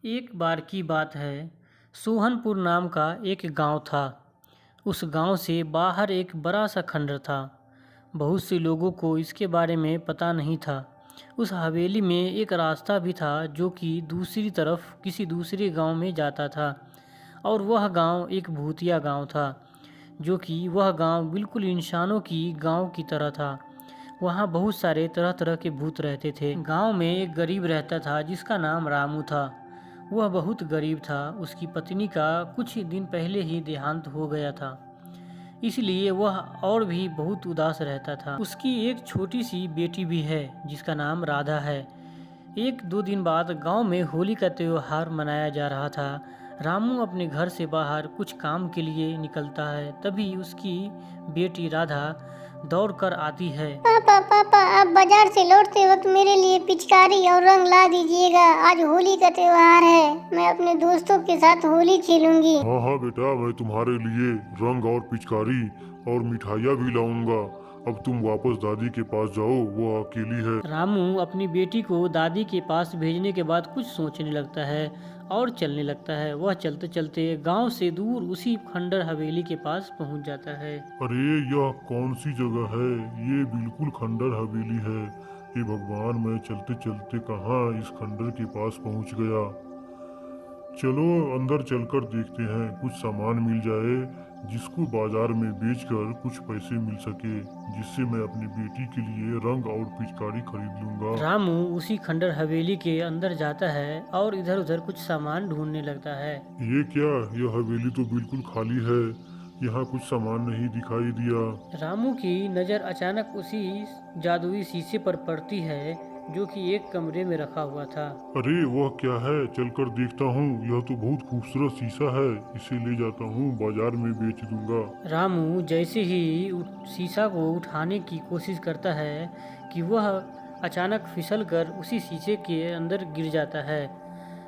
एक बार की बात है, सोहनपुर नाम का एक गांव था। उस गांव से बाहर एक बड़ा सा खंडर था। बहुत से लोगों को इसके बारे में पता नहीं था। उस हवेली में एक रास्ता भी था जो कि दूसरी तरफ किसी दूसरे गांव में जाता था। और वह गांव एक भूतिया गांव था, जो कि वह गांव बिल्कुल इंसानों की गांव की तरह था। वहाँ बहुत सारे तरह तरह के भूत रहते थे। गांव में एक गरीब रहता था जिसका नाम रामू था। वह बहुत गरीब था। उसकी पत्नी का कुछ दिन पहले ही देहांत हो गया था, इसलिए वह और भी बहुत उदास रहता था। उसकी एक छोटी सी बेटी भी है जिसका नाम राधा है। एक दो दिन बाद गांव में होली का त्योहार मनाया जा रहा था। रामू अपने घर से बाहर कुछ काम के लिए निकलता है, तभी उसकी बेटी राधा दौड़कर आती है। पापा पापा, आप बाजार से लौटते वक्त मेरे लिए पिचकारी और रंग ला दीजिएगा। आज होली का त्योहार है, मैं अपने दोस्तों के साथ होली खेलूंगी। हाँ हाँ बेटा, मैं तुम्हारे लिए रंग और पिचकारी और मिठाइयाँ भी लाऊंगा। अब तुम वापस दादी के पास जाओ, वो अकेली है। रामू अपनी बेटी को दादी के पास भेजने के बाद कुछ सोचने लगता है और चलने लगता है। वह चलते चलते गांव से दूर उसी खंडर हवेली के पास पहुंच जाता है। अरे यह कौन सी जगह है? ये बिल्कुल खंडर हवेली है। हे भगवान, मैं चलते चलते कहाँ इस खंडर के पास पहुंच गया। चलो अंदर चलकर देखते हैं, कुछ सामान मिल जाए जिसको बाजार में बेचकर कुछ पैसे मिल सके, जिससे मैं अपनी बेटी के लिए रंग और पिचकारी खरीद लूंगा। रामू उसी खंडर हवेली के अंदर जाता है और इधर उधर कुछ सामान ढूंढने लगता है। ये क्या? यह हवेली तो बिल्कुल खाली है, यहाँ कुछ सामान नहीं दिखाई दिया। रामू की नज़र अचानक उसी जादुई शीशे पर पड़ती है जो कि एक कमरे में रखा हुआ था। अरे वह क्या है? चलकर देखता हूँ। यह तो बहुत खूबसूरत शीशा है, इसे ले जाता हूँ, बाजार में बेच दूंगा। रामू जैसे ही शीशा को उठाने की कोशिश करता है कि वह अचानक फिसलकर उसी शीशे के अंदर गिर जाता है।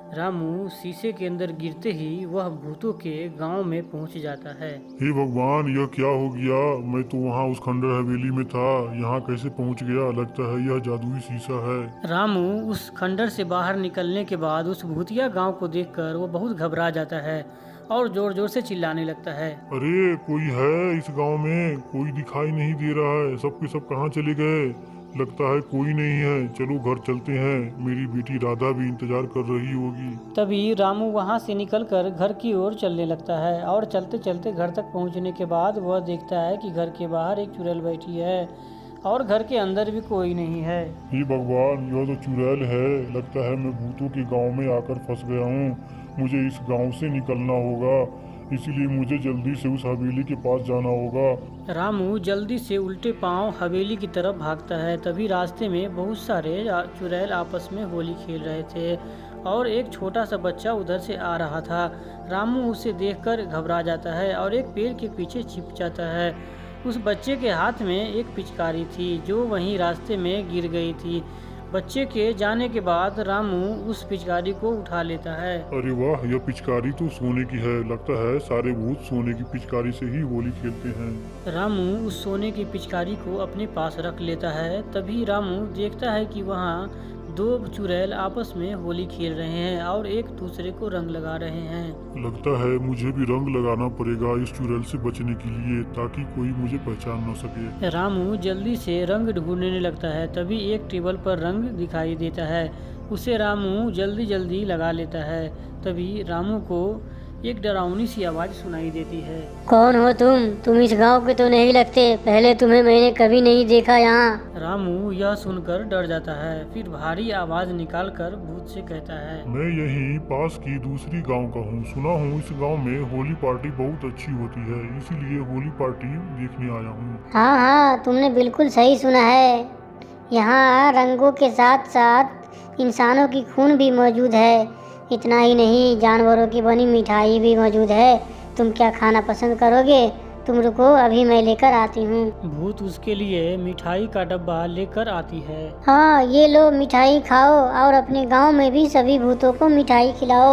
रामू शीशे के अंदर गिरते ही वह भूतों के गांव में पहुंच जाता है। हे भगवान, यह क्या हो गया? मैं तो वहाँ उस खंडर हवेली में था, यहाँ कैसे पहुँच गया? लगता है यह जादुई शीशा है। रामू उस खंडर से बाहर निकलने के बाद उस भूतिया गांव को देखकर वो बहुत घबरा जाता है और जोर जोर से चिल्लाने लगता है। अरे कोई है इस गांव में? कोई दिखाई नहीं दे रहा है। सब के सब कहाँ चले गए? लगता है कोई नहीं है। चलो घर चलते हैं, मेरी बेटी राधा भी इंतजार कर रही होगी। तभी रामू वहां से निकलकर घर की ओर चलने लगता है और चलते चलते घर तक पहुंचने के बाद वह देखता है कि घर के बाहर एक चुड़ैल बैठी है और घर के अंदर भी कोई नहीं है। हे भगवान, यह तो चुड़ैल है। लगता है मैं भूतों के गांव में आकर फंस गया हूँ। मुझे इस गांव से निकलना होगा, इसलिए मुझे जल्दी से उस हवेली के पास जाना होगा। रामू जल्दी से उल्टे पांव हवेली की तरफ भागता है। तभी रास्ते में बहुत सारे चुड़ैल आपस में होली खेल रहे थे और एक छोटा सा बच्चा उधर से आ रहा था। रामू उसे देखकर घबरा जाता है और एक पेड़ के पीछे छिप जाता है। उस बच्चे के हाथ में एक पिचकारी थी जो वहीं रास्ते में गिर गई थी। बच्चे के जाने के बाद रामू उस पिचकारी को उठा लेता है। अरे वाह, यह पिचकारी तो सोने की है। लगता है सारे भूत सोने की पिचकारी से ही होली खेलते हैं। रामू उस सोने की पिचकारी को अपने पास रख लेता है। तभी रामू देखता है कि वहाँ दो चुड़ैल आपस में होली खेल रहे हैं और एक दूसरे को रंग लगा रहे हैं। लगता है मुझे भी रंग लगाना पड़ेगा इस चुड़ैल से बचने के लिए, ताकि कोई मुझे पहचान न सके। रामू जल्दी से रंग ढूंढने लगता है। तभी एक टेबल पर रंग दिखाई देता है, उसे रामू जल्दी जल्दी लगा लेता है। तभी रामू को एक डरावनी सी आवाज़ सुनाई देती है। कौन हो तुम इस गांव के तो नहीं लगते। पहले तुम्हें मैंने कभी नहीं देखा यहाँ। रामू यह सुनकर डर जाता है, फिर भारी आवाज़ निकालकर भूत से कहता है, मैं यहीं पास की दूसरी गांव का हूँ। सुना हूँ इस गांव में होली पार्टी बहुत अच्छी होती है, इसीलिए होली पार्टी देखने आया हूँ। हाँ हाँ, तुमने बिल्कुल सही सुना है। यहाँ रंगों के साथ साथ इंसानों की खून भी मौजूद है। इतना ही नहीं, जानवरों की बनी मिठाई भी मौजूद है। तुम क्या खाना पसंद करोगे? तुम रुको, अभी मैं लेकर आती हूँ। भूत उसके लिए मिठाई का डब्बा लेकर आती है। हाँ, ये लो मिठाई खाओ और अपने गांव में भी सभी भूतों को मिठाई खिलाओ।